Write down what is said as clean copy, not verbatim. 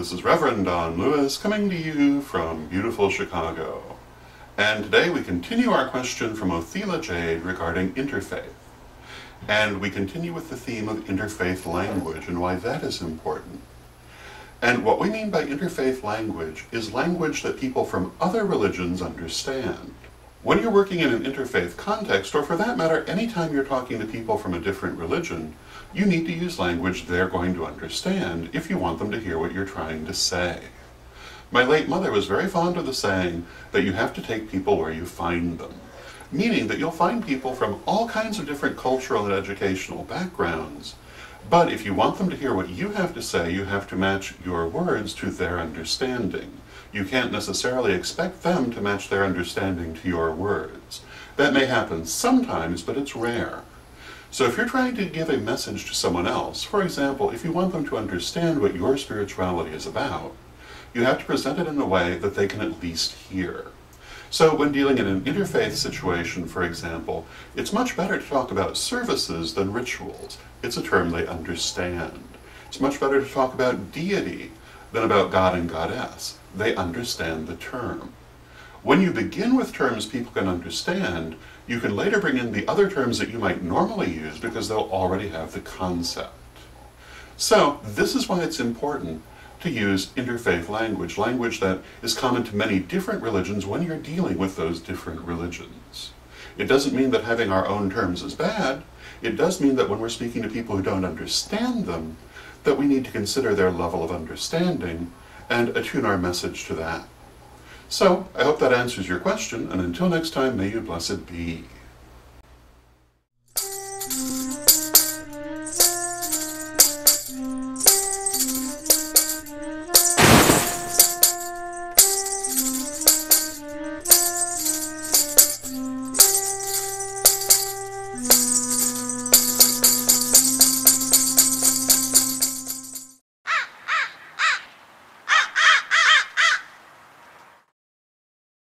this is Reverend Don Lewis coming to you from beautiful Chicago. And today we continue our question from Othila Jade regarding interfaith. And we continue with the theme of interfaith language and why that is important. And what we mean by interfaith language is language that people from other religions understand. When you're working in an interfaith context, or for that matter, anytime you're talking to people from a different religion, you need to use language they're going to understand if you want them to hear what you're trying to say. My late mother was very fond of the saying that you have to take people where you find them, meaning that you'll find people from all kinds of different cultural and educational backgrounds, but if you want them to hear what you have to say, you have to match your words to their understanding. You can't necessarily expect them to match their understanding to your words. That may happen sometimes, but it's rare. So if you're trying to give a message to someone else, for example, if you want them to understand what your spirituality is about, you have to present it in a way that they can at least hear. So when dealing in an interfaith situation, for example, it's much better to talk about services than rituals. It's a term they understand. It's much better to talk about deity than about God and Goddess. They understand the term. When you begin with terms people can understand, you can later bring in the other terms that you might normally use because they'll already have the concept. So this is why it's important to use interfaith language, language that is common to many different religions when you're dealing with those different religions. It doesn't mean that having our own terms is bad. It does mean that when we're speaking to people who don't understand them, that we need to consider their level of understanding and attune our message to that. So, I hope that answers your question, and until next time, may you blessed be.